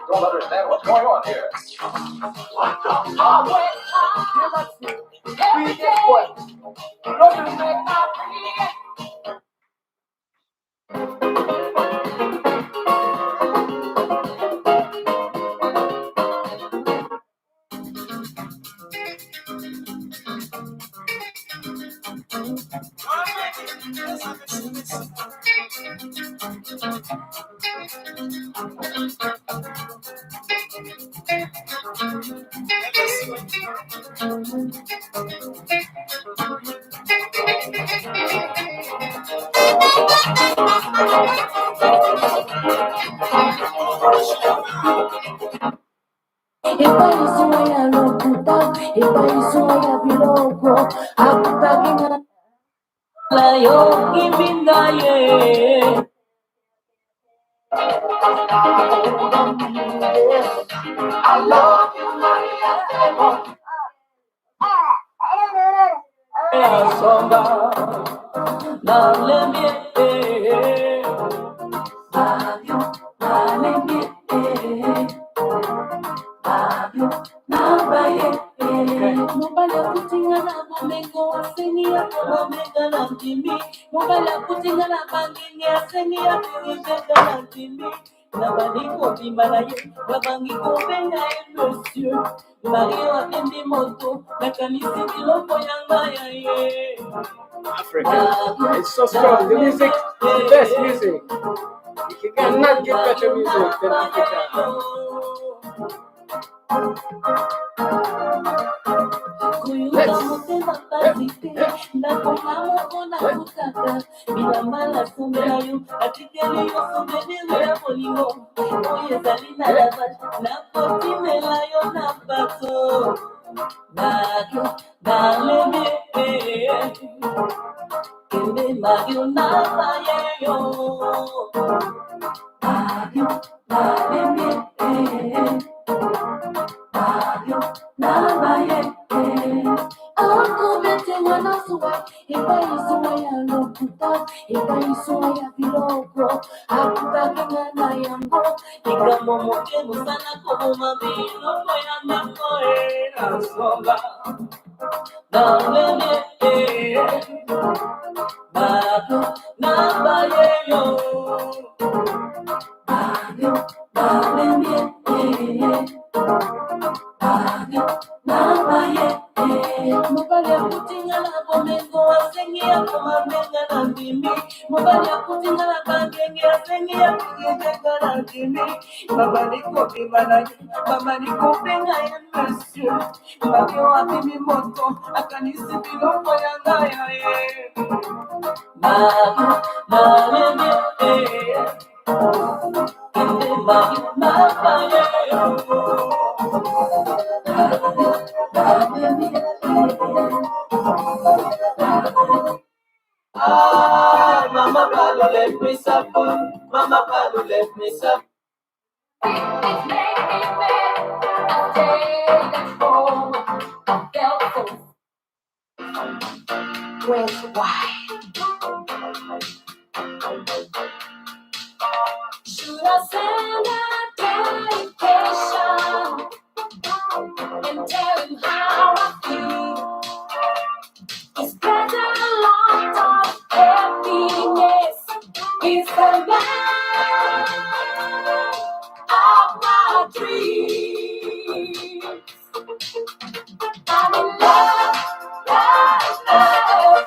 Don't understand what's going on here. Read this one. Look at me. I love you, Maria. Africa. It's so strong. The music, the best music. You cannot get better music than Africa. Mama Palu left me suffer. Mama Palu left me suffer. Why? Should I send a dedication and tell him how I feel? He's got a lot of happiness. He's the man of my dreams. I'm in love, love, love.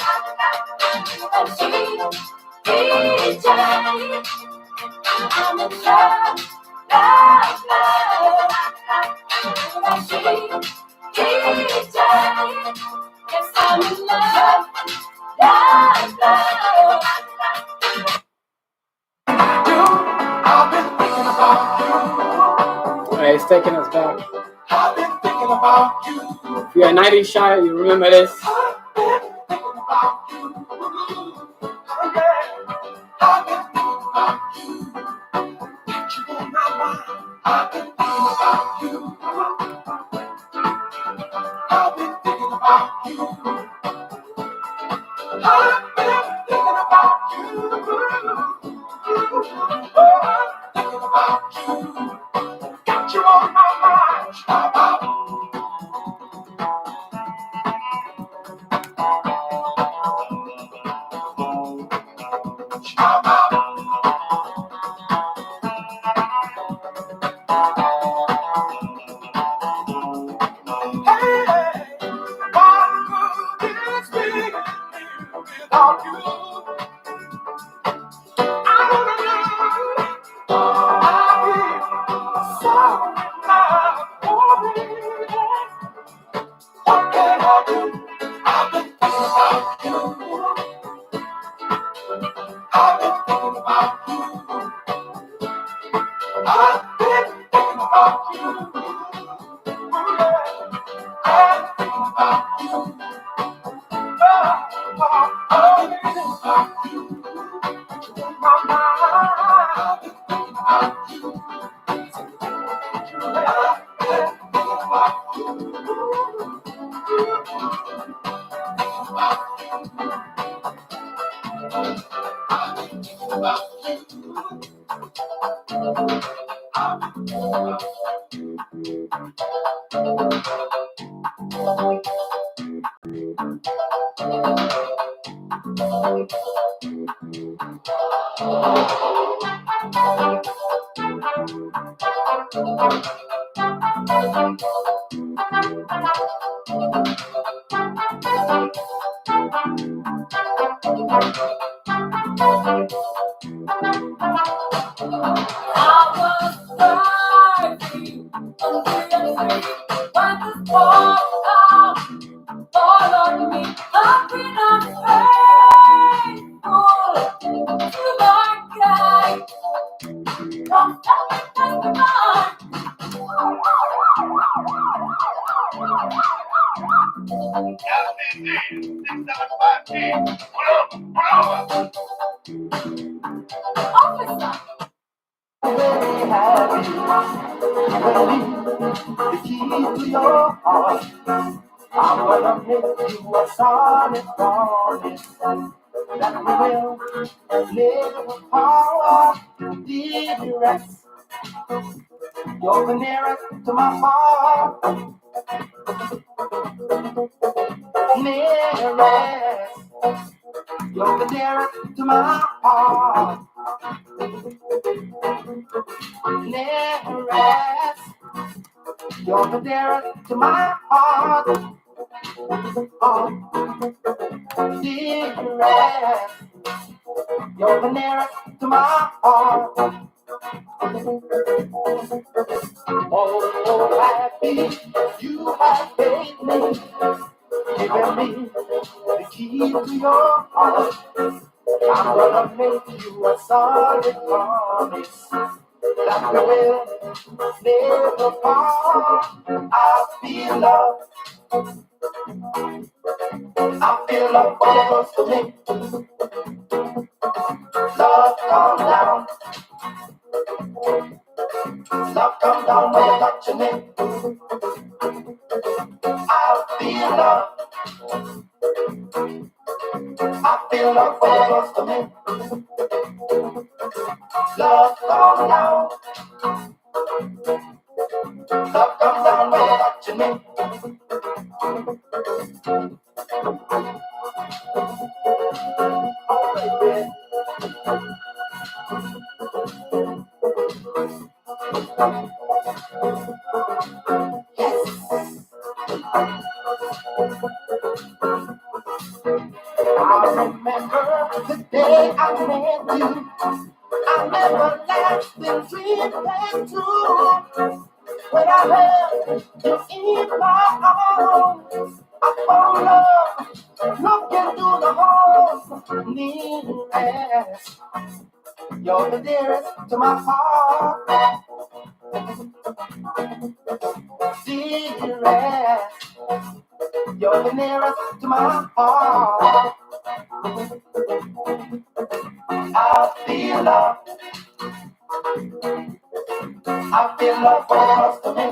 And she's DJ. I'm in love, love, love. And she's DJ. Yes, I'm in love, love, love. I've been thinking about you. Alright, it's taking us back. I've been thinking about you. If you're a 90s shy, you remember this. I've been thinking about you. I've been thinking about you. Got you on my mind. I've been thinking about about you. I've been thinking about you. I've been thinking about you. Oh, I'm thinking about you. Got you on my mind. Hey, what would this be without you? I wanna know. I feel so in what can I do? I've been thinking about you. I've been thinking about you. I've been thinking about you. I've been thinking about you. I've been thinking about you. My mind. I've been thinking about you. The key to your heart. I'm gonna make you a solid promise that we will live with power. The rest, you're the nearest to my heart. Nearest, you're the nearest to my heart. Nearest, you're the nearest to my heart. Oh, dearest, you're the nearest to my heart. Oh, happy you have made me, giving me the key to your heart. I'm gonna make you a solid promise that we will never part. I feel love all close to me. Love come down, love come down when you're touching me. I feel love when you're close to me. Love come down, love come down when you're touching me. Oh, baby. I remember the day I met you. I never lasting dream came true. When I held you in my arms, I found love looking through the halls. Nearest, you're the dearest to my heart. Dearest, you're the nearest to my heart. I feel love, I feel love close to me.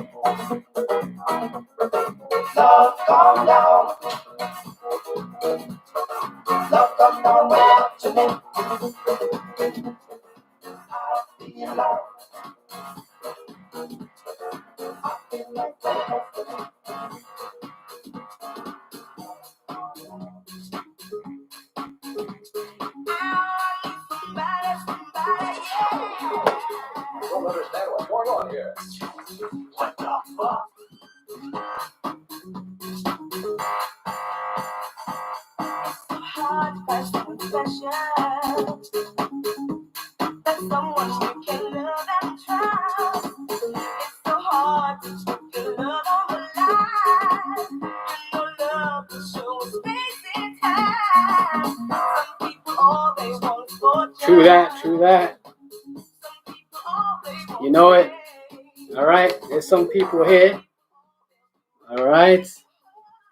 Love come down. Love come down way up to me. I feel love. I feel like close to me. Don't understand what's going on here. What the fuck? Hard to find someone special. That's someone you can love and trust. It's so hard to put your love on the line. You know love will show space and time. Some people all they want is fortune. True that. Some people all they want You know it. is All right, there's some people here. All right.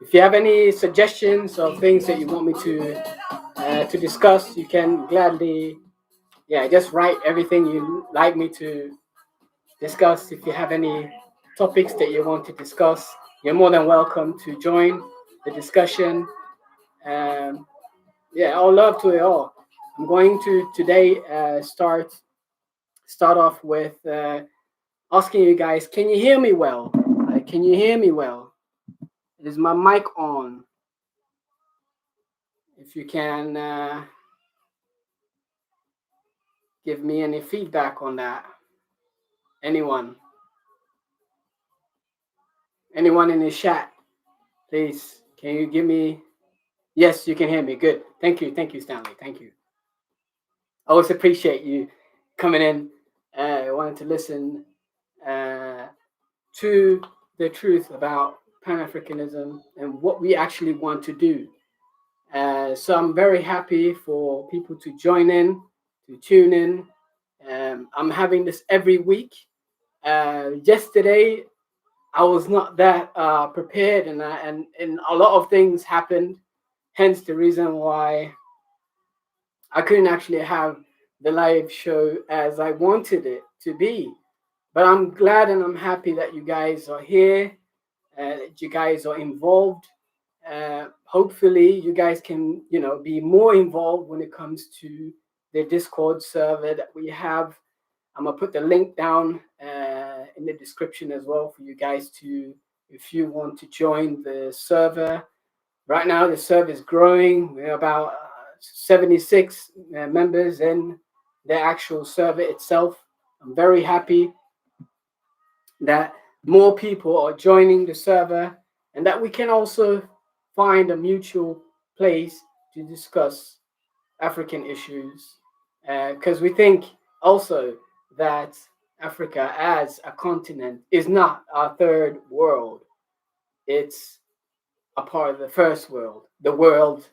If you have any suggestions or things that you want me to discuss, you can gladly, just write everything you like me to discuss. If you have any topics that you want to discuss, you're more than welcome to join the discussion. All love to it all. I'm going to today start off with asking you guys, can you hear me well? Can you hear me well? Is my mic on? If you can give me any feedback on that. Anyone in the chat, please, can you give me? Yes, you can hear me. Good. Thank you, Stanley. Thank you. I always appreciate you coming in, wanting to listen to the truth about Pan-Africanism and what we actually want to do. So I'm very happy for people to join in, to tune in. I'm having this every week. Yesterday, I was not that prepared, and a lot of things happened. Hence the reason why I couldn't actually have the live show as I wanted it to be. But I'm glad and I'm happy that you guys are here, that you guys are involved. Hopefully, you guys can, be more involved when it comes to the Discord server that we have. I'm gonna put the link down in the description as well for you guys to, if you want to join the server. Right now, the server is growing. We're about 76 members in the actual server itself. I'm very happy that more people are joining the server and that we can also find a mutual place to discuss African issues, because we think also that Africa as a continent is not our third world. It's a part of the first world, the world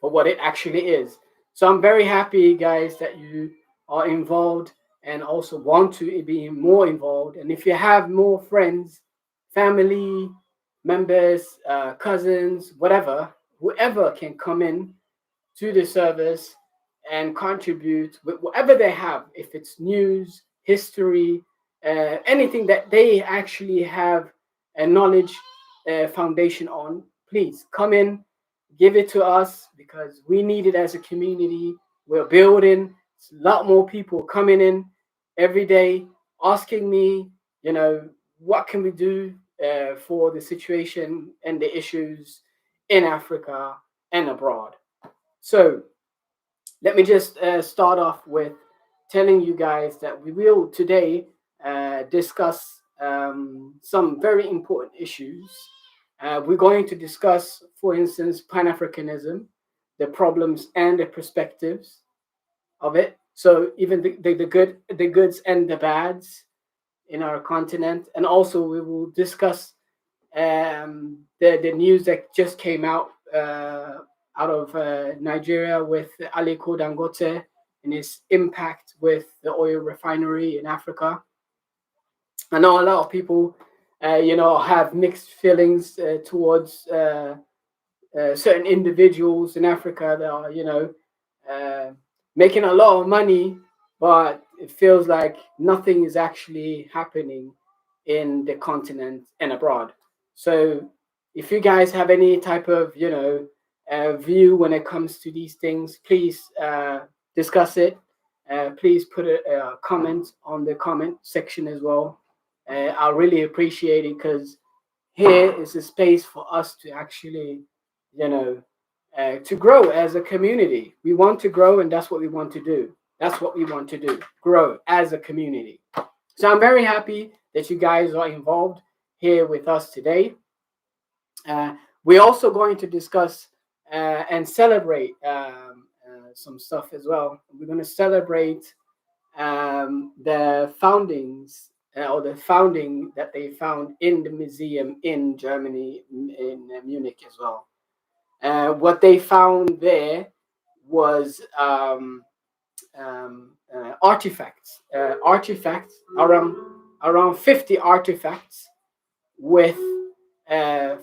for what it actually is. So I'm very happy, guys, that you are involved and also want to be more involved. And if you have more friends, family members, cousins, whoever can come in to the service and contribute with whatever they have, if it's news, history, anything that they actually have a knowledge foundation on, please come in, give it to us, because we need it as a community. We're building. It's a lot more people coming in every day asking me, what can we do for the situation and the issues in Africa and abroad. So let me just start off with telling you guys that we will today discuss some very important issues. We're going to discuss, for instance, Pan-Africanism, the problems and the perspectives of it. So even the goods and the bads in our continent, and also we will discuss the news that just came out of Nigeria with Aliko Dangote and his impact with the oil refinery in Africa. I know a lot of people, have mixed feelings towards certain individuals in Africa that are, making a lot of money, but it feels like nothing is actually happening in the continent and abroad. So if you guys have any type of view when it comes to these things, please discuss it. Please put a comment on the comment section as well. I'll really appreciate it, because here is a space for us to actually, you know, to grow as a community. We want to grow, and that's what we want to do. That's what we want to do, grow as a community. So I'm very happy that you guys are involved here with us today. We're also going to discuss and celebrate some stuff as well. We're going to celebrate the foundings or the founding that they found in the museum in Germany, in Munich as well. What they found there was artifacts around 50 artifacts with,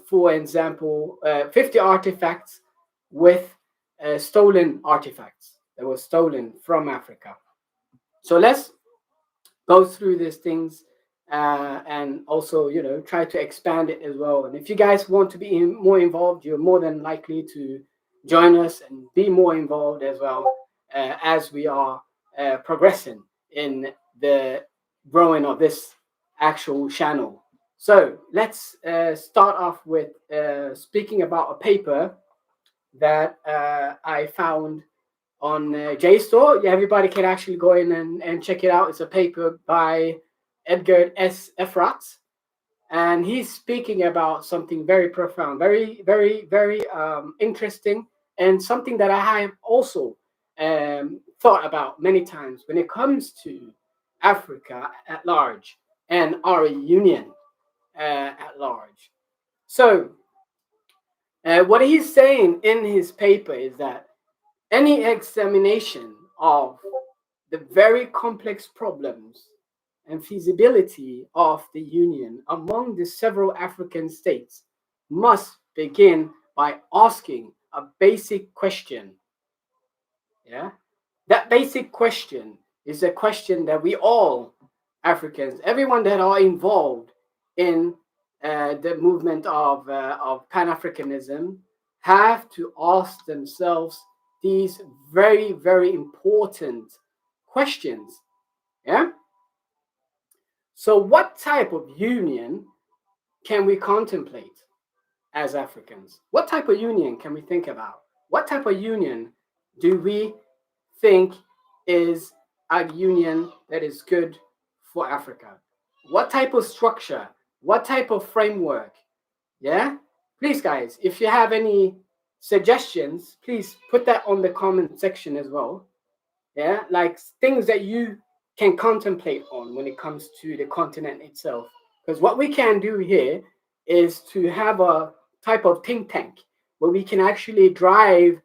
for example, 50 artifacts with stolen artifacts that were stolen from Africa. So let's go through these things and also, try to expand it as well. And if you guys want to be more involved, you're more than likely to join us and be more involved as well, as we are progressing in the growing of this actual channel. So let's start off with speaking about a paper that I found on JSTOR. Yeah, everybody can actually go in and check it out. It's a paper by Edgar S. Efrat, and he's speaking about something very profound, very, very, very interesting, and something that I have also thought about many times when it comes to Africa at large and our union at large. So, what he's saying in his paper is that any examination of the very complex problems and feasibility of the union among the several African states must begin by asking a basic question. Yeah, that basic question is a question that we all Africans, everyone that are involved in the movement of Pan-Africanism, have to ask themselves these very, very important questions. Yeah. So, what type of union can we contemplate as Africans? What type of union can we think about? What type of union do we think is a union that is good for Africa? What type of structure? What type of framework? Yeah? Please, guys, if you have any suggestions, please put that on the comment section as well. Yeah? Like things that you can contemplate on when it comes to the continent itself. Because what we can do here is to have a type of think tank where we can actually drive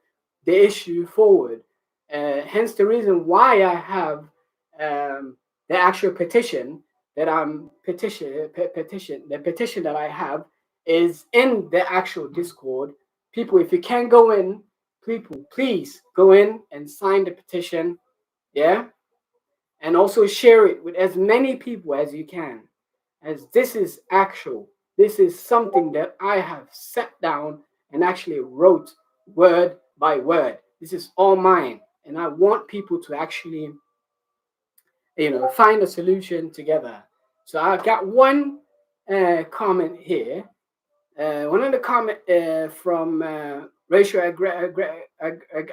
the issue forward. Hence the reason why I have the actual petition that the petition that I have is in the actual Discord. People, if you can go in, people, please go in and sign the petition. Yeah. And also share it with as many people as you can, as this is something that I have sat down and actually wrote word by word. This is all mine, and I want people to actually, find a solution together. So I got one comment here. One of the comment from racial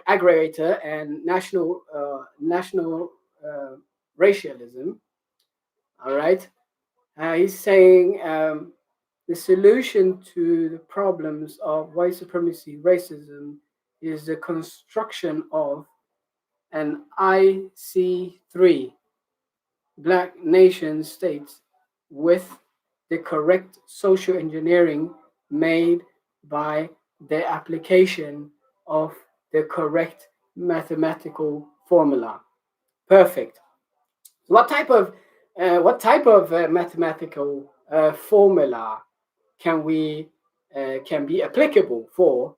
aggregator and national racialism. All right. He's saying the solution to the problems of white supremacy, racism, is the construction of an IC3 Black nation states with the correct social engineering made by the application of the correct mathematical formula. Perfect. What type of mathematical formula can be applicable for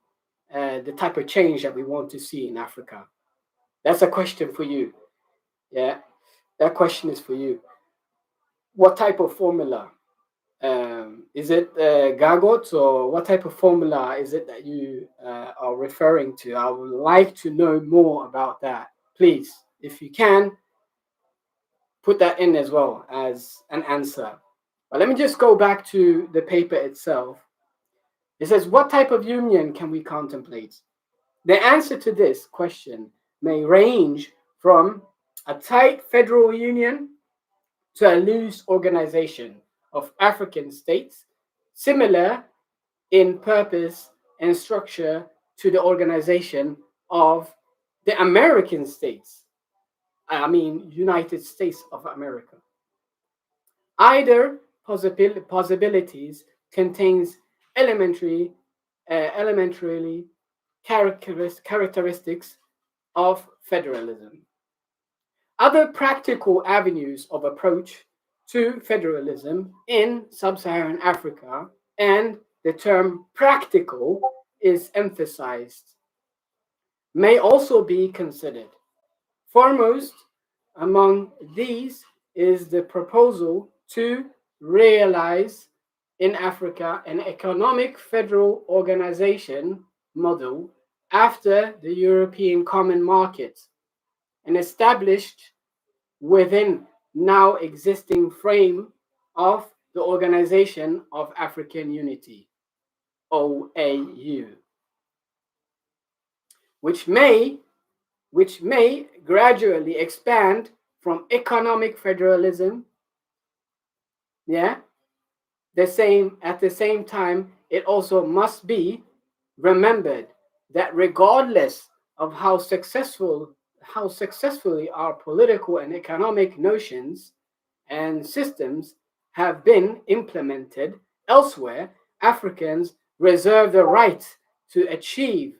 the type of change that we want to see in Africa? That's a question for you. Yeah. That question is for you. What type of formula? Is it Gagot, or what type of formula is it that you are referring to? I would like to know more about that. Please, if you can, put that in as well as an answer. But let me just go back to the paper itself. It says, what type of union can we contemplate? The answer to this question may range from a tight federal union to a loose organization of African states, similar in purpose and structure to the organization of the American states. I mean, United States of America. Either possibilities contains elementarily characteristics of federalism. Other practical avenues of approach to federalism in sub-Saharan Africa, and the term practical is emphasized, may also be considered. Foremost among these is the proposal to realize in Africa an economic federal organization model after the European Common Market, and established within now existing frame of the Organization of African Unity, OAU, which may gradually expand from economic federalism. Yeah, at the same time, it also must be remembered that regardless of how successfully our political and economic notions and systems have been implemented elsewhere, Africans reserve the right to achieve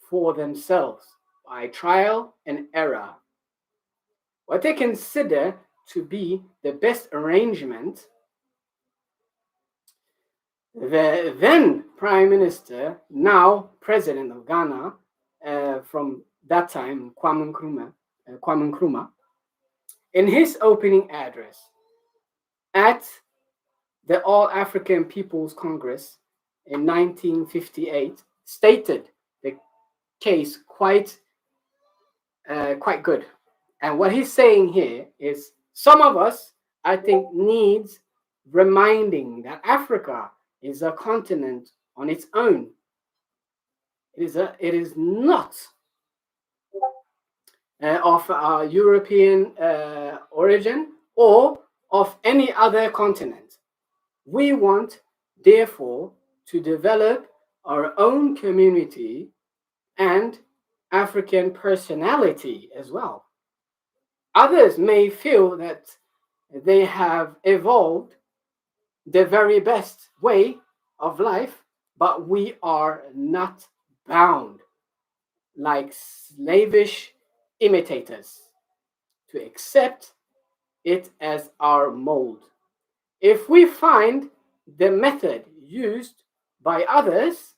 for themselves by trial and error what they consider to be the best arrangement. The then Prime Minister, now President of Ghana, from that time, Kwame Nkrumah, in his opening address at the All African People's Congress in 1958, stated the case quite good. And what he's saying here is, some of us, I think, needs reminding that Africa is a continent on its own. It is not of European origin or of any other continent. We want, therefore, to develop our own community and African personality as well. Others may feel that they have evolved the very best way of life, but we are not bound like slavish imitators to accept it as our mold. If we find the method used by others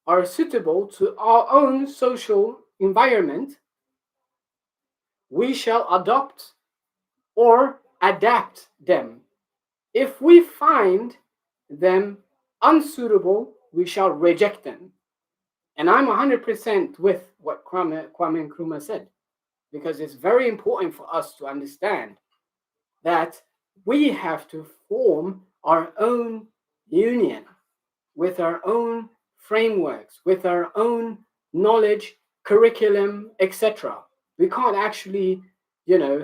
are suitable to our own social environment, we shall adopt or adapt them. If we find them unsuitable, we shall reject them. And I'm 100% with what Kwame Nkrumah said, because it's very important for us to understand that we have to form our own union with our own frameworks, with our own knowledge, curriculum, etc. We can't actually,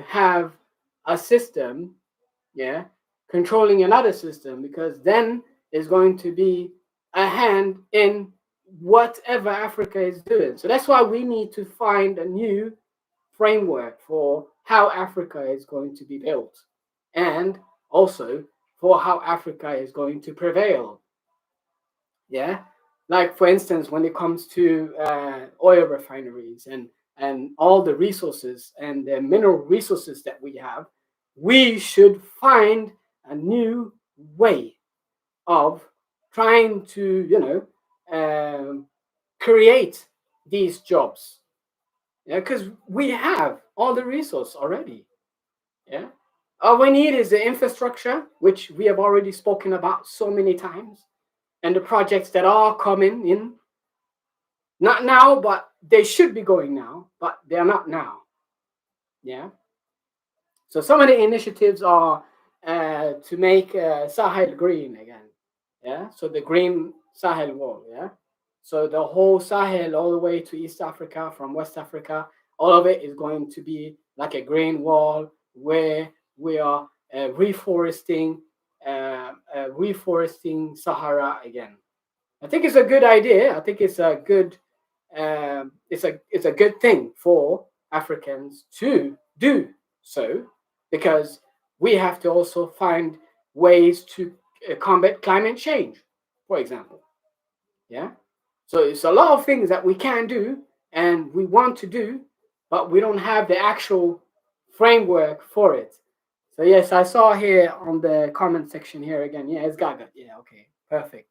have a system, controlling another system, because then there's going to be a hand in whatever Africa is doing. So that's why we need to find a new framework for how Africa is going to be built, and also for how Africa is going to prevail. Yeah, like for instance, when it comes to oil refineries and all the resources and the mineral resources that we have, we should find a new way of trying to create these jobs. Yeah, because we have all the resource already. Yeah. All we need is the infrastructure, which we have already spoken about so many times, and the projects that are coming in. Not now, but they should be going now, but they're not now. Yeah. So some of the initiatives are to make Sahel green again. Yeah. So the green Sahel wall. Yeah. So the whole Sahel, all the way to East Africa, from West Africa, all of it is going to be like a green wall where we are reforesting Sahara again. I think it's a good idea. I think it's a good thing for Africans to do so, because we have to also find ways to combat climate change, for example. Yeah. So it's a lot of things that we can do and we want to do, but we don't have the actual framework for it. So yes, I saw here on the comment section here again. Yeah, it's Gaga. Yeah, okay, perfect.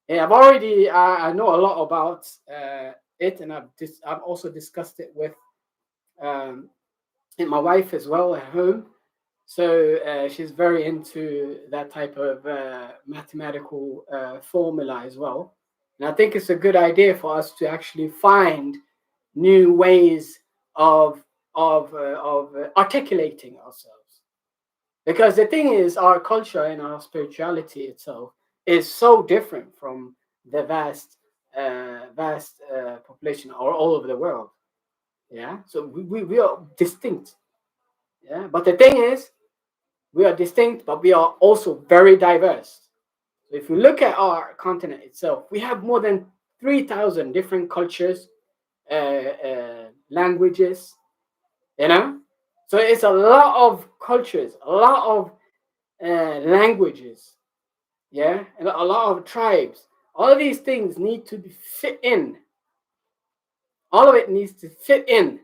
Yeah, I know a lot about it, and I've also discussed it with um, my wife as well at home. So she's very into that type of mathematical formula as well. And I think it's a good idea for us to actually find new ways of articulating ourselves. Because the thing is, our culture and our spirituality itself is so different from the vast population all over the world. Yeah, so we are distinct. Yeah, but the thing is, we are distinct, but we are also very diverse. So if you look at our continent itself, we have more than 3,000 different cultures, languages, you know? So it's a lot of cultures, a lot of languages, yeah? And a lot of tribes. All of these things need to be fit in. All of it needs to fit in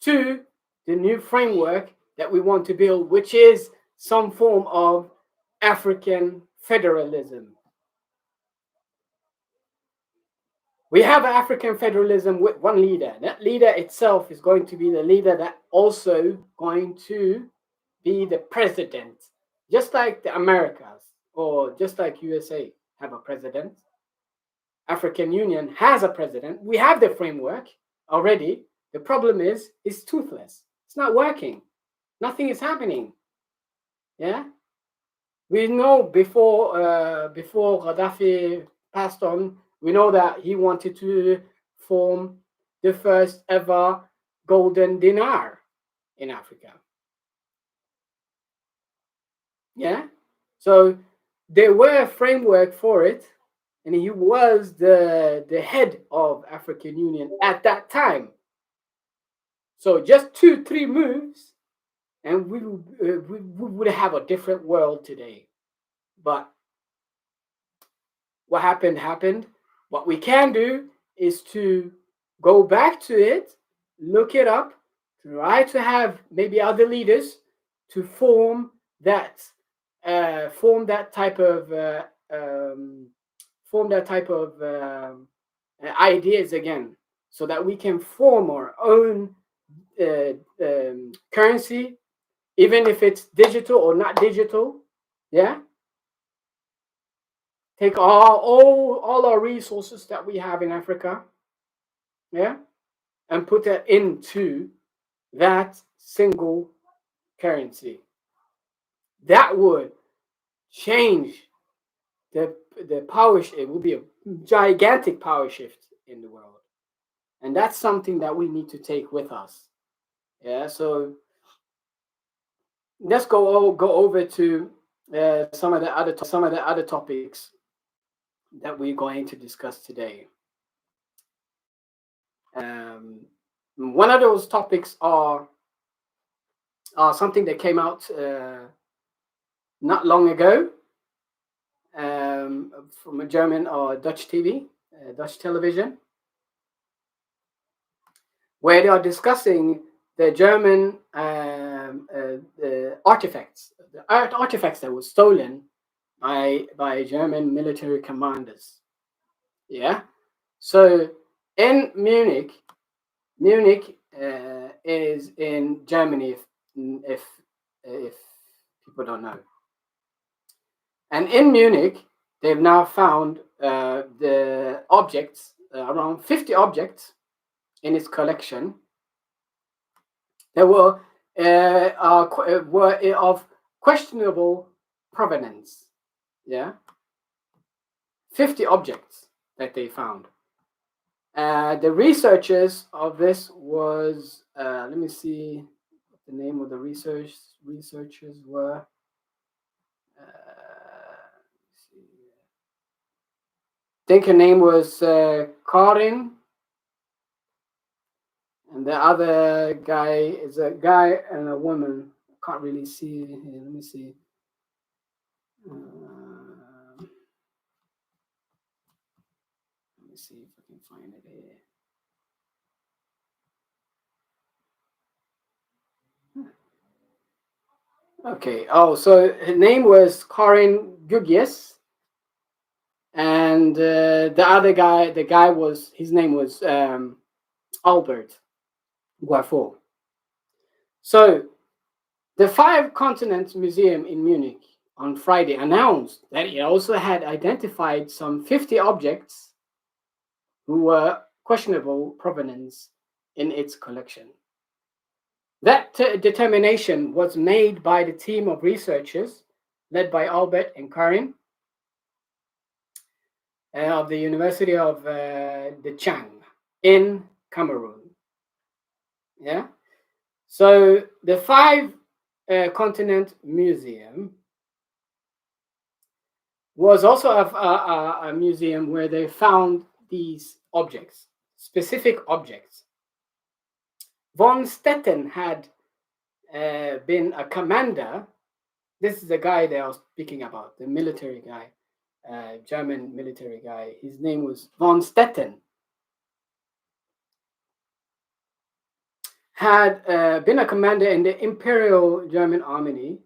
to the new framework that we want to build, which is some form of African federalism. We have African federalism with one leader. That leader itself is going to be the leader that also going to be the president, just like the Americas or just like USA have a president. African Union has a president. We have the framework already. The problem is it's toothless. It's not working. Nothing is happening. Yeah, we know before Gaddafi passed on, we know that he wanted to form the first ever golden dinar in Africa. Yeah, so there were a framework for it, and he was the head of African Union at that time. So just 2-3 moves, and we would have a different world today. But what happened. What we can do is to go back to it, look it up, try to have maybe other leaders to that form that type of form that type of ideas again, so that we can form our own currency, even if it's digital or not digital. Yeah, take all our resources that we have in Africa, yeah, and put that into that single currency. That would change the power shift. It would be a gigantic power shift in the world, and that's something that we need to take with us. Yeah, so let's go over to some of the other topics that we're going to discuss today. Um, One of those topics are something that came out not long ago from a German or Dutch TV, Dutch television, where they are discussing the German the artifacts that were stolen by German military commanders. Yeah, so in Munich is in Germany, if if people don't know. And in Munich, they've now found the objects, around 50 objects in its collection. They were of questionable provenance. Yeah, 50 objects that they found. The researchers of this was, let me see what the name of the researchers were. I think her name was Karin, and the other guy is a guy and a woman. I can't really see here. Let me see. Let me see if I can find it here. Okay. Oh, so her name was Karin Gugies, and the other guy, his name was Albert Guaffo. So the Five Continents Museum in Munich on Friday announced that it also had identified some 50 objects who were questionable provenance in its collection. That determination was made by the team of researchers led by Albert and Karin of the University of the Chang in Cameroon. Yeah. So the Five Continent Museum was also a museum where they found these objects, specific objects. Von Stetten had been a commander. This is the guy that I was speaking about, the military guy, German military guy. His name was Von Stetten. Had been a commander in the Imperial German Army,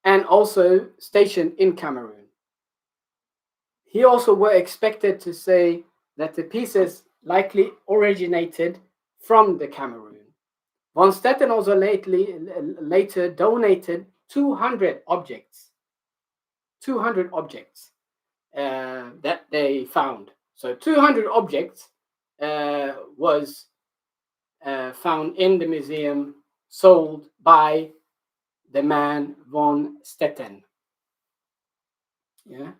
and also stationed in Cameroon. He also were expected to say that the pieces likely originated from the Cameroon. Von Stetten also later donated 200 objects. 200 objects that they found. So 200 objects was found in the museum, sold by the man Von Stetten. Yeah.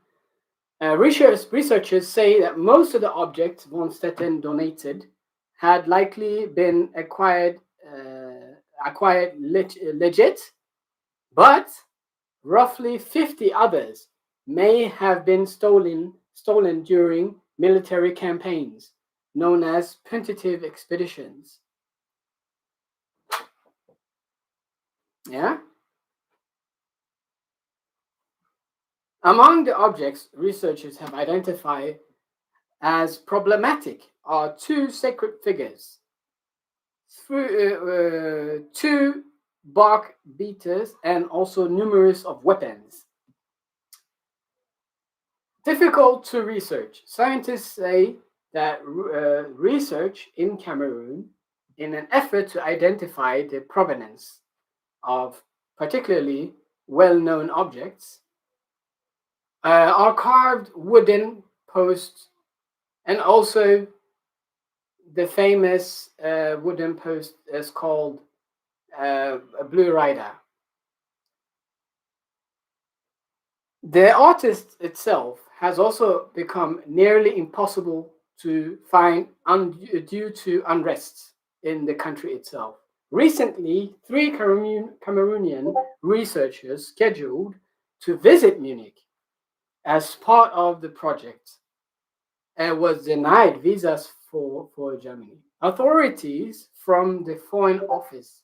Researchers say that most of the objects Von Stetten donated had likely been acquired legit, but roughly 50 others may have been stolen during military campaigns known as punitive expeditions. Yeah. Among the objects researchers have identified as problematic are two sacred figures, two bark beaters, and also numerous of weapons. Difficult to research. Scientists say that research in Cameroon, in an effort to identify the provenance of particularly well-known objects, are carved wooden posts, and also the famous wooden post is called a Blue Rider. The artist itself has also become nearly impossible to find due to unrest in the country itself. Recently, 3 Cameroonian researchers scheduled to visit Munich as part of the project and was denied visas for Germany. Authorities from the Foreign Office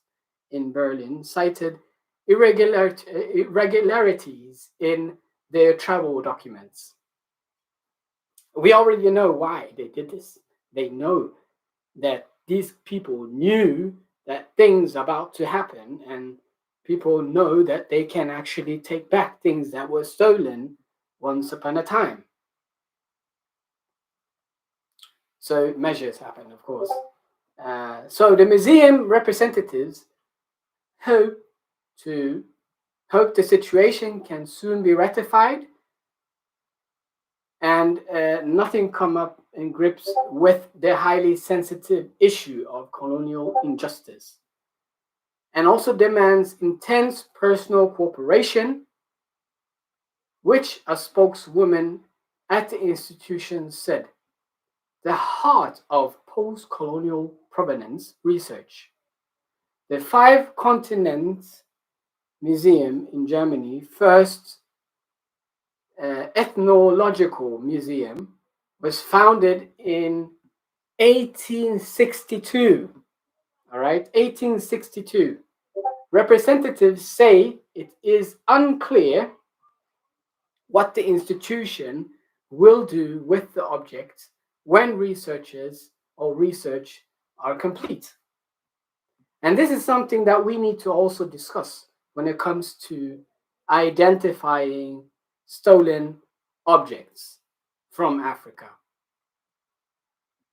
in Berlin cited irregularities in their travel documents. We already know why they did this. They know that these people knew that things about to happen, and people know that they can actually take back things that were stolen once upon a time. So measures happen, of course. So the museum representatives hope to hope the situation can soon be rectified and nothing come up in grips with the highly sensitive issue of colonial injustice, and also demands intense personal cooperation, which a spokeswoman at the institution said, the heart of post-colonial provenance research. The Five Continents Museum in Germany, first ethnological museum, was founded in 1862. All right, 1862. Representatives say it is unclear what the institution will do with the objects when researchers or research are complete. And this is something that we need to also discuss when it comes to identifying stolen objects from Africa.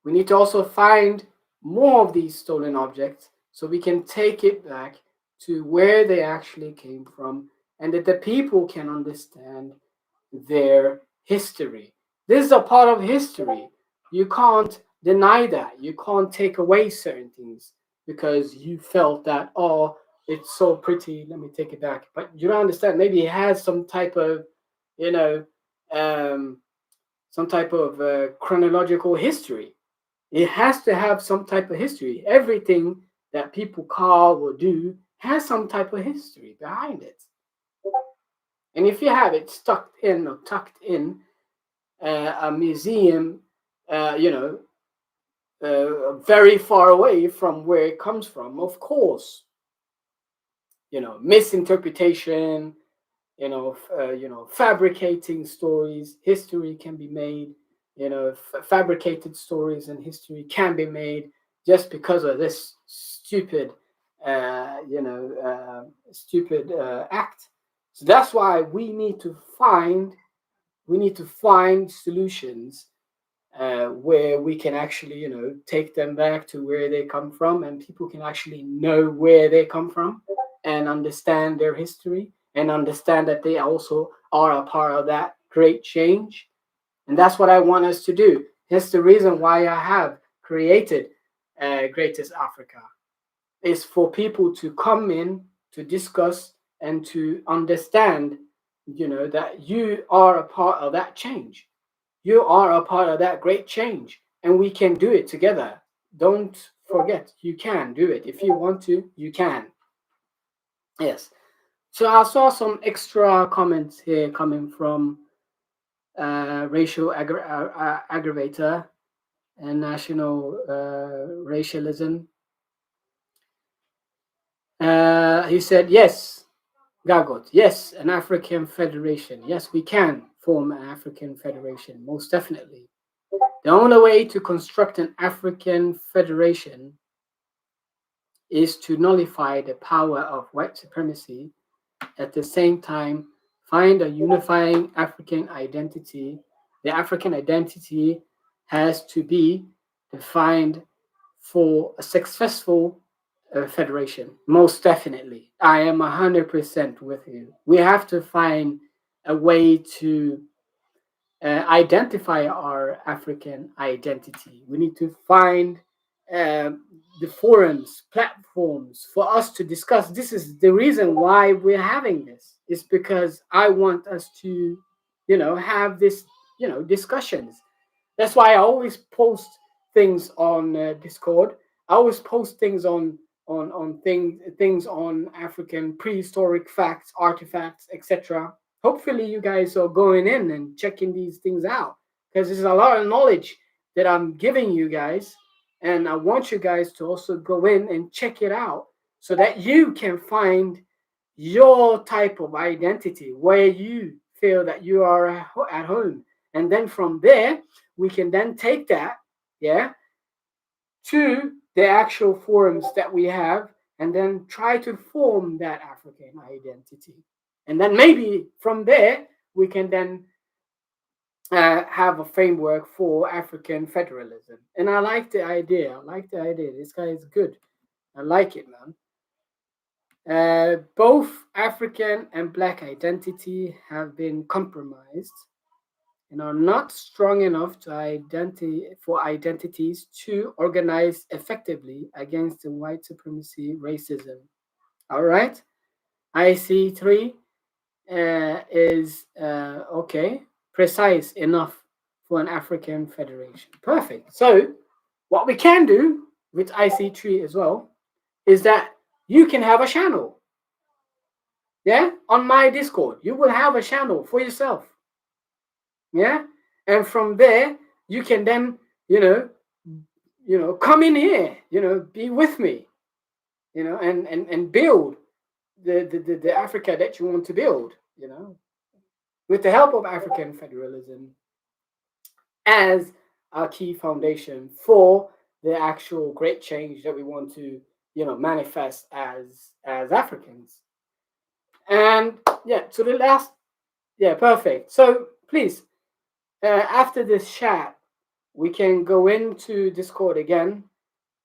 We need to also find more of these stolen objects so we can take it back to where they actually came from and that the people can understand their history. This is a part of history. You can't deny that. You can't take away certain things because you felt that, oh, it's so pretty, let me take it back. But you don't understand. Maybe it has some type of, you know, um, some type of chronological history. It has to have some type of history. Everything that people call or do has some type of history behind it. And if you have it stuck in or tucked in a museum, you know, very far away from where it comes from, of course, you know, misinterpretation, fabricating stories, history can be made, fabricated stories and history can be made just because of this stupid, act. So that's why we need to find solutions where we can actually, take them back to where they come from, and people can actually know where they come from and understand their history and understand that they also are a part of that great change. And that's what I want us to do. That's the reason why I have created Greatest Africa, is for people to come in to discuss and to understand, that you are a part of that change. You are a part of that great change, and we can do it together. Don't forget, you can do it. If you want to, you can. Yes. So I saw some extra comments here coming from racial aggravator and national racialism. He said, yes, Gagot, yes, an African federation. Yes, we can form an African federation, most definitely. The only way to construct an African federation is to nullify the power of white supremacy, at the same time find a unifying African identity. The African identity has to be defined for a successful federation. Most definitely. I am 100% with you. We have to find a way to identify our African identity. We need to find the forums, platforms for us to discuss. This is the reason why we're having this. Is because I want us to, have this, discussions. That's why I always post things on Discord. I always post things on things on African prehistoric facts, artifacts, etc. Hopefully, you guys are going in and checking these things out, because there's a lot of knowledge that I'm giving you guys, and I want you guys to also go in and check it out so that you can find your type of identity where you feel that you are at home. And then from there, we can then take that, to the actual forums that we have, and then try to form that African identity. And then maybe from there, we can then have a framework for African federalism. And I like the idea. This guy is good. I like it, man. Both African and Black identity have been compromised and are not strong enough for identities to organize effectively against the white supremacy racism. All right, IC3 is okay, precise enough for an African federation. Perfect. So what we can do with IC3 as well is that you can have a channel. Yeah, on my Discord, you will have a channel for yourself. Yeah, and from there you can then come in here, be with me, and build the Africa that you want to build, with the help of African federalism as our key foundation for the actual great change that we want to, manifest as Africans. And yeah, so the last, yeah, perfect. So please, after this chat, we can go into Discord again,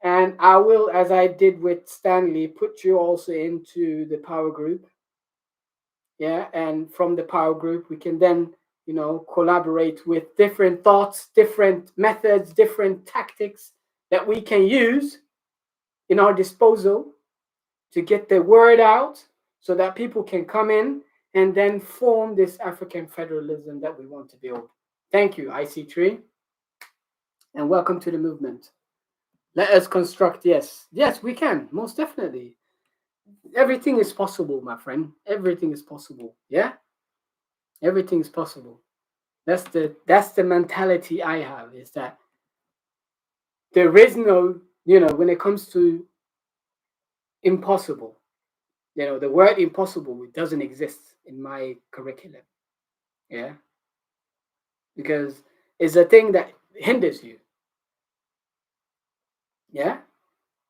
and I will, as I did with Stanley, put you also into the power group. Yeah, and from the power group, we can then, collaborate with different thoughts, different methods, different tactics that we can use in our disposal to get the word out so that people can come in and then form this African federalism that we want to build. Thank you, IC3, and welcome to the movement. Let us construct. Yes, we can, most definitely. Everything is possible, my friend. Everything is possible. Yeah, everything is possible. That's the mentality I have, is that there is no, when it comes to impossible, the word impossible, it doesn't exist in my curriculum. Yeah, because it's a thing that hinders you. Yeah,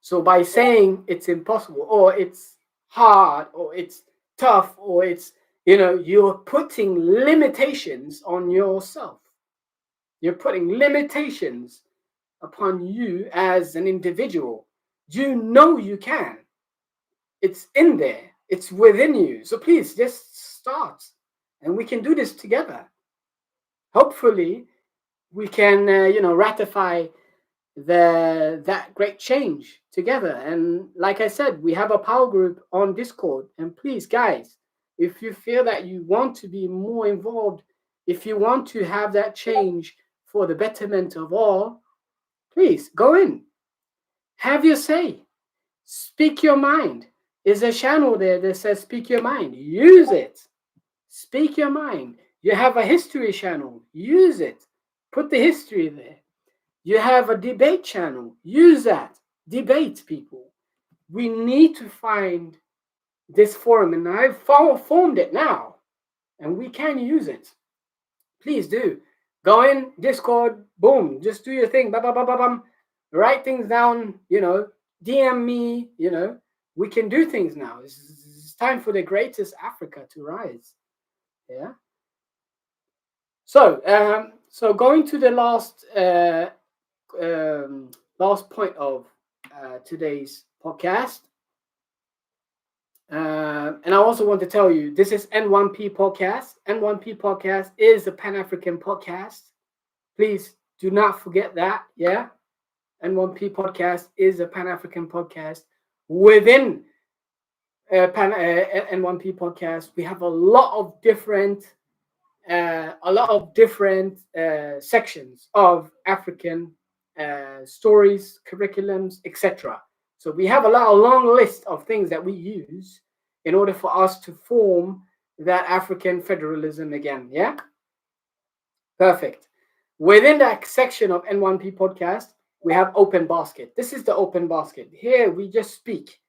so by saying it's impossible, or it's hard, or it's tough, or it's, you're putting limitations on yourself. You're putting limitations upon you as an individual. You can. It's in there. It's within you. So please just start, and we can do this together. Hopefully, we can, ratify that great change together. And like I said, we have a power group on Discord. And please, guys, if you feel that you want to be more involved, if you want to have that change for the betterment of all, please go in, have your say, speak your mind. There's a channel there that says speak your mind. Use it. Speak your mind. You have a history channel. Use it. Put the history there. You have a debate channel. Use that. Debate, people. We need to find this forum, and I've formed it now, and we can use it. Please do. Go in, Discord, boom, just do your thing. Write things down, DM me, we can do things now. It's time for the greatest Africa to rise. Yeah. So going to the last point of today's podcast. And I also want to tell you, this is N1P Podcast. N1P Podcast is a Pan-African podcast. Please do not forget that. Yeah. N1P Podcast is a Pan-African podcast. Within N1P Podcast, we have a lot of different sections of African stories, curriculums, etc. So we have a long list of things that we use in order for us to form that African federalism again. Yeah, perfect. Within that section of N1P Podcast, we have Open Basket. This is the Open Basket. Here we just speak.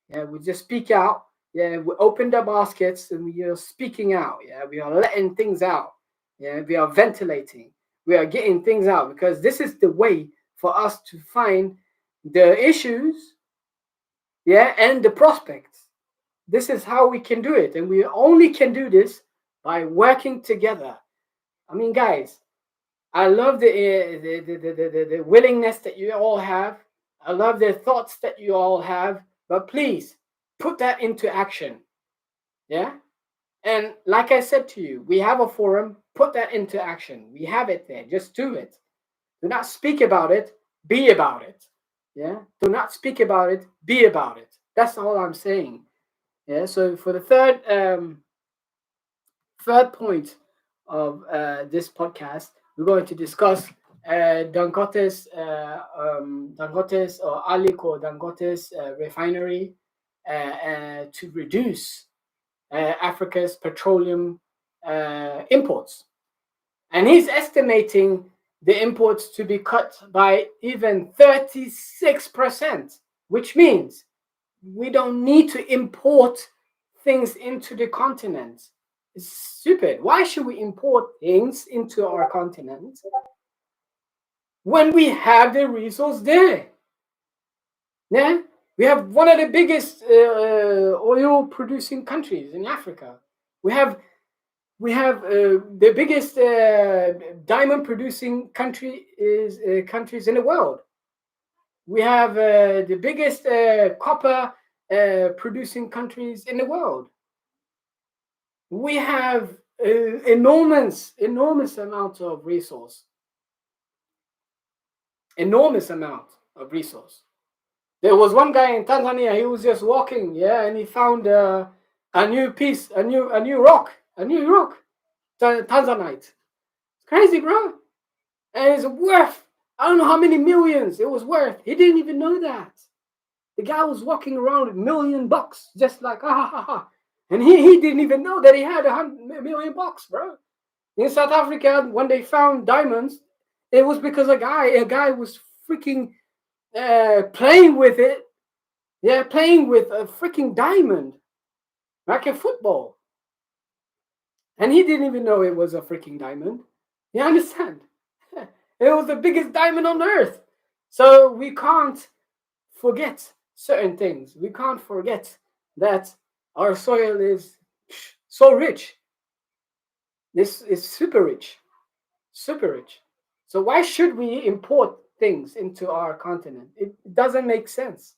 Yeah, we just speak out. Yeah, we open the baskets and we are speaking out. Yeah, we are letting things out. Yeah, we are ventilating. We are getting things out, because this is the way for us to find the issues, yeah, and the prospects. This is how we can do it, and we only can do this by working together. I mean, guys, I love the willingness that you all have. I love the thoughts that you all have. But please, put that into action. Yeah. And like I said to you, we have a forum, put that into action. We have it there. Just do it. Do not speak about it, be about it. Yeah. Do not speak about it, be about it. That's all I'm saying. Yeah. So for the third point of this podcast, we're going to discuss Dangote's or Aliko Dangote's refinery to reduce Africa's petroleum imports. And he's estimating the imports to be cut by even 36%, which means we don't need to import things into the continent. It's stupid. Why should we import things into our continent when we have the resource there? Yeah, we have one of the biggest oil producing countries in Africa. We have the biggest diamond producing countries in the world. We have the biggest copper producing countries in the world. We have enormous amount of resource. Enormous amount of resource. There was one guy in Tanzania. He was just walking, yeah, and he found a new piece, a new rock, Tanzanite. It's crazy, bro. And it's worth, I don't know how many millions it was worth. He didn't even know that. The guy was walking around with $1 million, just like and he didn't even know that he had $100 million, bro. In South Africa, when they found diamonds, it was because a guy was freaking playing with it. Yeah, playing with a freaking diamond, like a football. And he didn't even know it was a freaking diamond. You understand? It was the biggest diamond on earth. So we can't forget certain things. We can't forget that our soil is so rich. This is super rich. Super rich. So why should we import things into our continent? It doesn't make sense.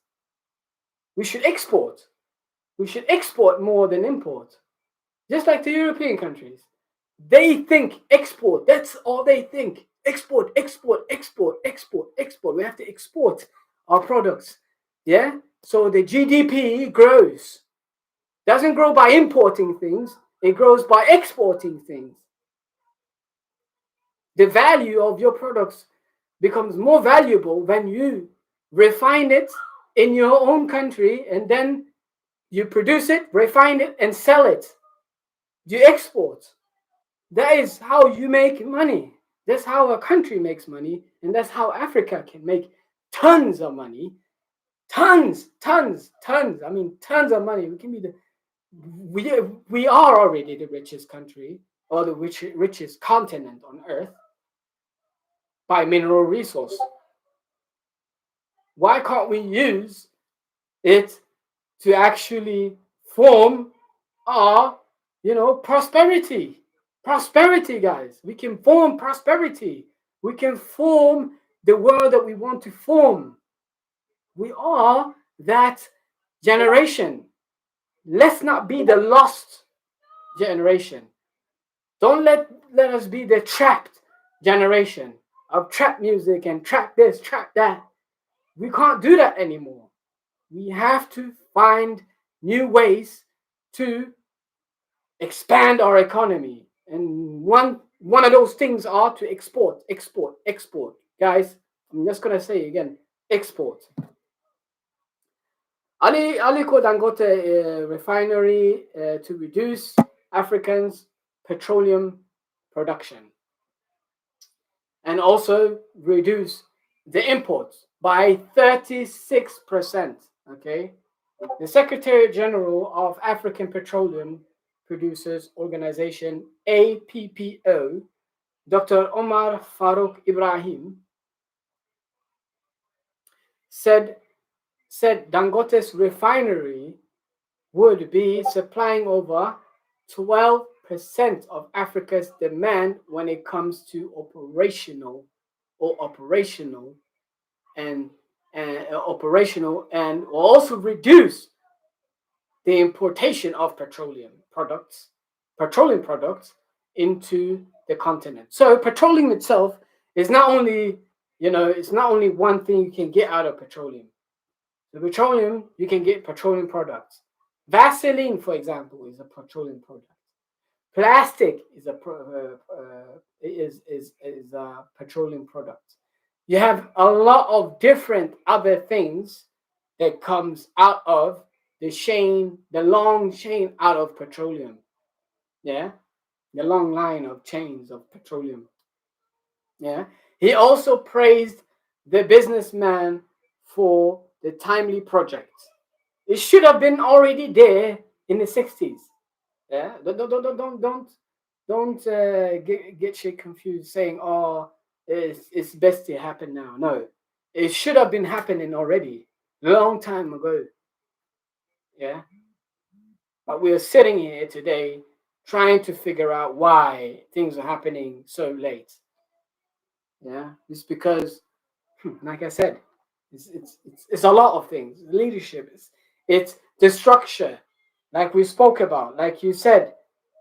We should export. We should export more than import. Just like the European countries. They think export. That's all they think. Export, export, export, export, export. We have to export our products. Yeah? So the GDP grows. Doesn't grow by importing things. It grows by exporting things. The value of your products becomes more valuable when you refine it in your own country, and then you produce it, refine it, and sell it. You export. That is how you make money. That's how a country makes money, and that's how Africa can make tons of money. Tons. I mean, tons of money. We can be we are already the richest country, or the richest continent on earth by mineral resource. Why can't we use it to actually form our, prosperity? Prosperity, guys. We can form prosperity. We can form the world that we want to form. We are that generation. Let's not be the lost generation. Don't let us be the trapped generation of trap music and trap this, trap that. We can't do that anymore. We have to find new ways to expand our economy. And one of those things are to export. Guys, I'm just going to say again, export. Aliko Dangote refinery to reduce Africans' petroleum production and also reduce the imports by 36%. Okay, the Secretary General of African Petroleum Producers Organization (APPO), Dr. Omar Farouk Ibrahim, said Dangote's refinery would be supplying over 12% of Africa's demand when it comes to operational and will also reduce the importation of petroleum products into the continent. So petroleum itself is not only, it's not only one thing you can get out of petroleum. The petroleum, you can get petroleum products. Vaseline, for example, is a petroleum product. Plastic is a petroleum product. You have a lot of different other things that comes out of the long chain out of petroleum. Yeah, the long line of chains of petroleum. Yeah, he also praised the businessman for the timely project. It should have been already there in the 60s. Yeah, don't get shit confused saying, oh, it's best to happen now. No, it should have been happening already a long time ago. Yeah, but we're sitting here today trying to figure out why things are happening so late. Yeah, it's because, like I said, it's a lot of things. Leadership it's the structure, like we spoke about, like you said.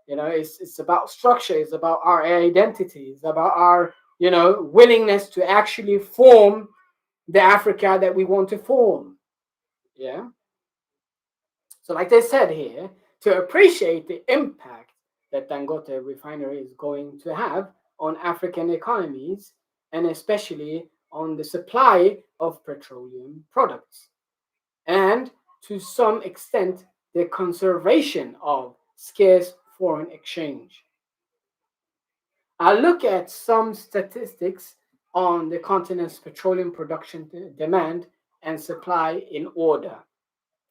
It's about structure. It's about our identity. It's about our willingness to actually form the Africa that we want to form. Yeah. So, like they said here, to appreciate the impact that Dangote refinery is going to have on African economies, and especially on the supply of petroleum products, and to some extent, the conservation of scarce foreign exchange. I'll look at some statistics on the continent's petroleum production demand and supply in order.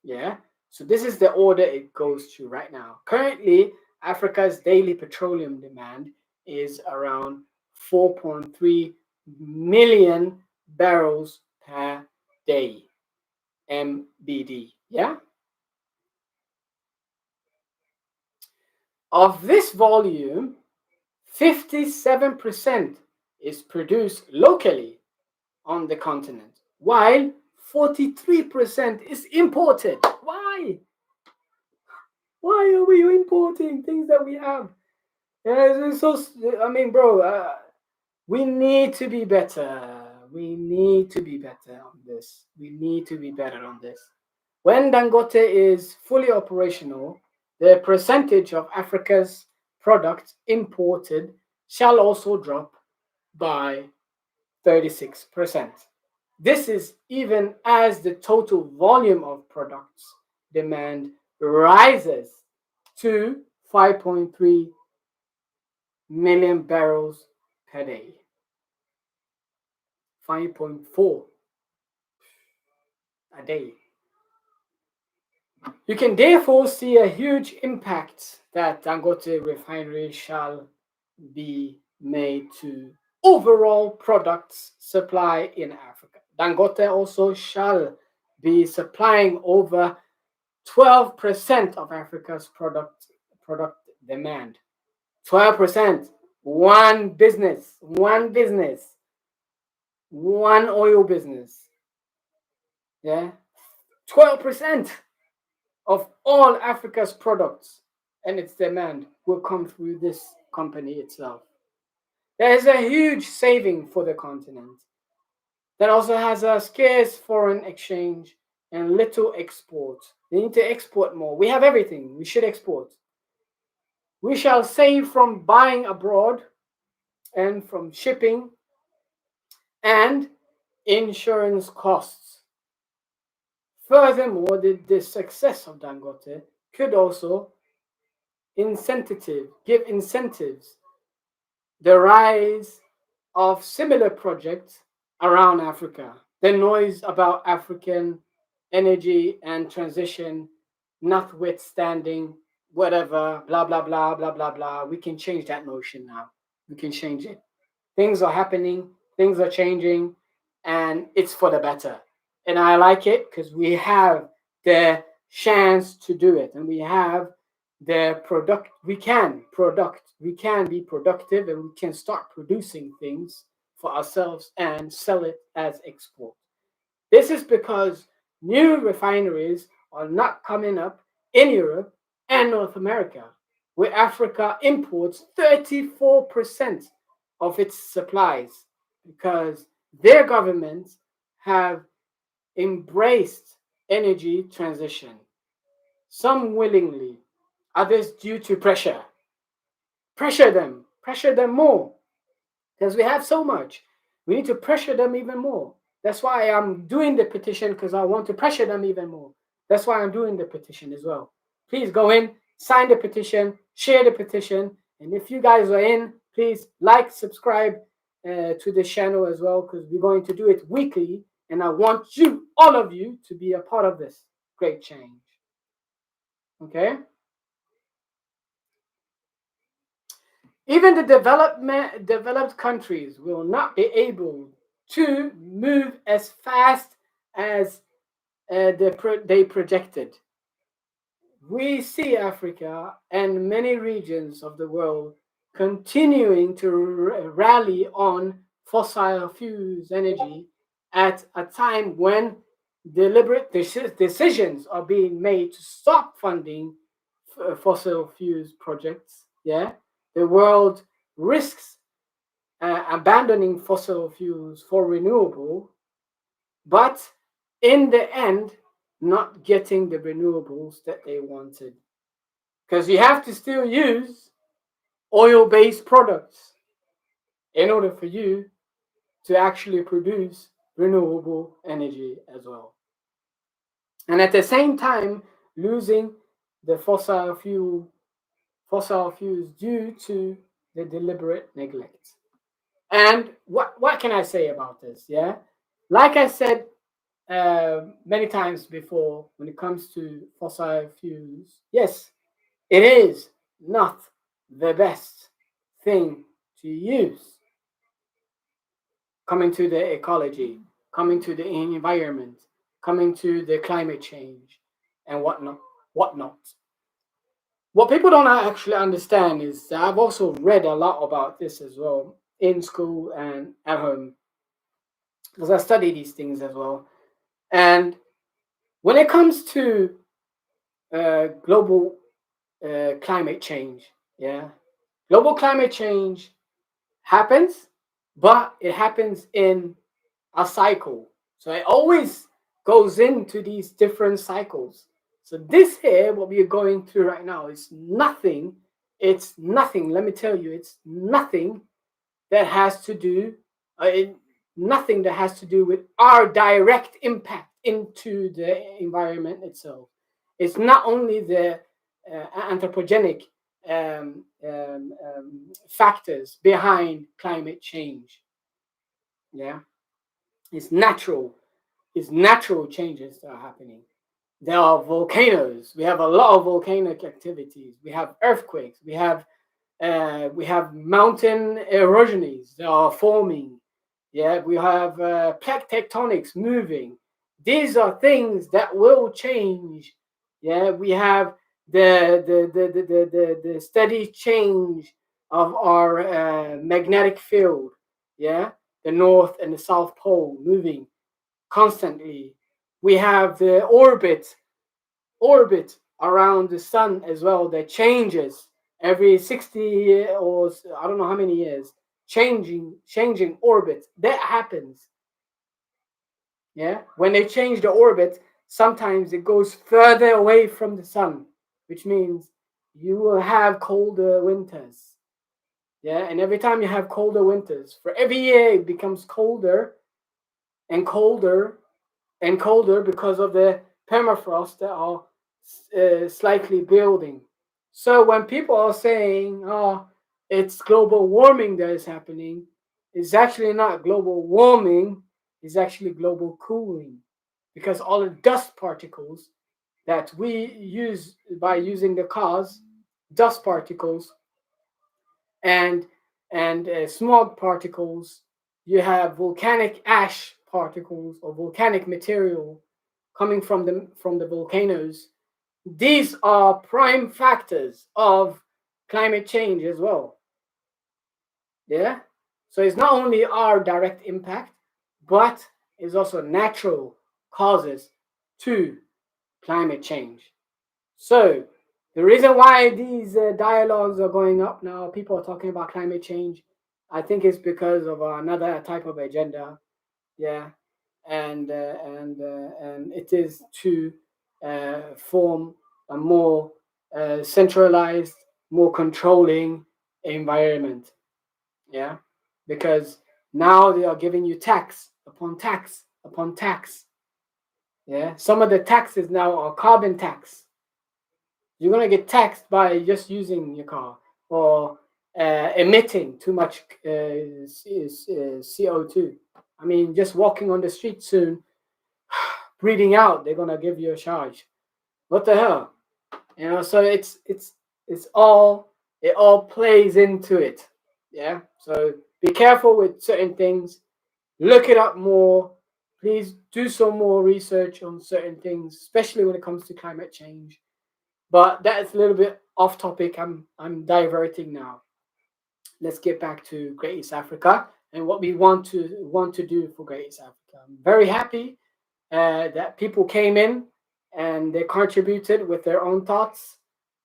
Yeah. So this is the order it goes to right now. Currently, Africa's daily petroleum demand is around 4.3 million barrels per day, MBD. Yeah. Of this volume, 57% is produced locally on the continent, while 43% is imported. Why? Why are we importing things that we have? It's so, I mean, bro, we need to be better. We need to be better on this. We need to be better on this. When Dangote is fully operational, the percentage of Africa's products imported shall also drop by 36%. This is even as the total volume of products demand rises to 5.3 million barrels per day. 5.4 a day. You can therefore see a huge impact that Dangote refinery shall be made to overall products supply in Africa. Dangote also shall be supplying over 12% of Africa's product demand. 12%. One business, one oil business. Yeah. 12% of all Africa's products and its demand will come through this company itself. There is a huge saving for the continent that also has a scarce foreign exchange and little export. They need to export more. We have everything. We should export. We shall save from buying abroad and from shipping and insurance costs. Furthermore, the success of Dangote could also give incentives the rise of similar projects around Africa. The noise about African energy and transition, notwithstanding, whatever, blah, blah, blah, blah, blah, blah. We can change that notion now. We can change it. Things are happening, things are changing, and it's for the better. And I like it because we have the chance to do it, and we have the product. We can be productive, and we can start producing things for ourselves and sell it as export. This is because new refineries are not coming up in Europe and North America, where Africa imports 34% of its supplies because their governments have embraced energy transition, some willingly, others due to pressure. Pressure them more, because we have so much. We need to pressure them even more. That's why I'm doing the petition, because I want to pressure them even more. That's why I'm doing the petition as well. Please go in, sign the petition, share the petition, and if you guys are in, please like, subscribe to the channel as well, because we're going to do it weekly, and I want you, all of you, to be a part of this great change. Okay? Even the developed countries will not be able to move as fast as they projected. We see Africa and many regions of the world continuing to rally on fossil fuels energy at a time when deliberate decisions are being made to stop funding fossil fuels projects. Yeah, the world risks abandoning fossil fuels for renewable, but in the end, not getting the renewables that they wanted. Because you have to still use oil-based products in order for you to actually produce renewable energy as well. And at the same time, losing the fossil fuels due to the deliberate neglect. And what can I say about this? Yeah, like I said many times before, when it comes to fossil fuels, yes, it is not the best thing to use. Coming to the ecology, coming to the environment, coming to the climate change, and whatnot. What people don't actually understand is that I've also read a lot about this as well in school and at home, because I study these things as well. And when it comes to global climate change, yeah, global climate change happens, but it happens in a cycle. So it always goes into these different cycles. So this here, what we are going through right now, is nothing. It's nothing. Let me tell you, it's nothing that has to do. Nothing that has to do with our direct impact into the environment itself. It's not only the anthropogenic factors behind climate change. Yeah, it's natural. It's natural changes that are happening. There are volcanoes. We have a lot of volcanic activities. We have earthquakes. We have mountain erosions that are forming. Yeah, we have plate tectonics moving. These are things that will change. Yeah, we have the steady change of our magnetic field. Yeah, the north and the south pole moving constantly. We have the orbit around the sun as well that changes every 60 or I don't know how many years, changing orbit. That happens. Yeah, when they change the orbit, sometimes it goes further away from the sun, which means you will have colder winters. Yeah, and every time you have colder winters, for every year it becomes colder and colder and colder because of the permafrost that are slightly building. So when people are saying, "Oh, it's global warming that is happening," it's actually not global warming. It's actually global cooling, because all the dust particles that we use by using the cars, dust particles and smog particles, you have volcanic ash particles or volcanic material coming from the volcanoes. These are prime factors of climate change as well. Yeah, so it's not only our direct impact, but it's also natural causes to climate change. So the reason why these dialogues are going up now, people are talking about climate change, I think it's because of another type of agenda. Yeah, and it is to form a more centralized, more controlling environment. Yeah, because now they are giving you tax upon tax upon tax. Yeah, some of the taxes now are carbon tax. You're gonna get taxed by just using your car or emitting too much CO2. I mean, just walking on the street soon, breathing out, they're gonna give you a charge. What the hell? You know, so it's all, it all plays into it. Yeah. So be careful with certain things. Look it up more. Please do some more research on certain things, especially when it comes to climate change. But that's a little bit off topic. I'm diverting now. Let's get back to Great East Africa and what we want to do for Great East Africa. I'm very happy that people came in and they contributed with their own thoughts,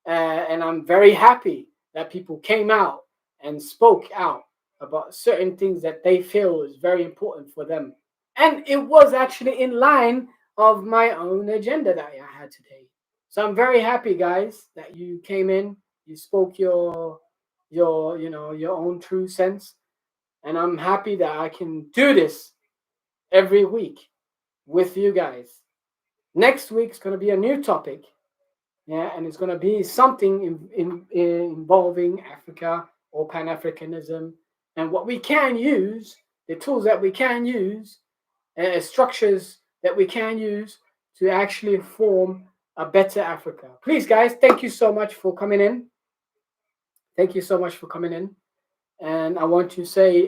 and I'm very happy that people came out and spoke out about certain things that they feel is very important for them, and it was actually in line of my own agenda that I had today. So I'm very happy, guys, that you came in, you spoke your own true sense, and I'm happy that I can do this every week with you guys. Next week's gonna be a new topic, yeah, and it's gonna be something involving Africa or Pan Africanism and what we can use, the tools that we can use, structures that we can use to actually form a better Africa. Please, guys, thank you so much for coming in. Thank you so much for coming in. And I want to say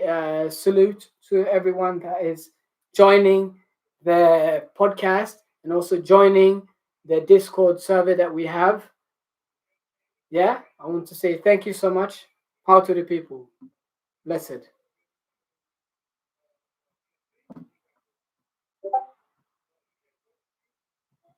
salute to everyone that is joining the podcast and also joining the Discord server that we have. Yeah, I want to say thank you so much. Power to the people. Blessed.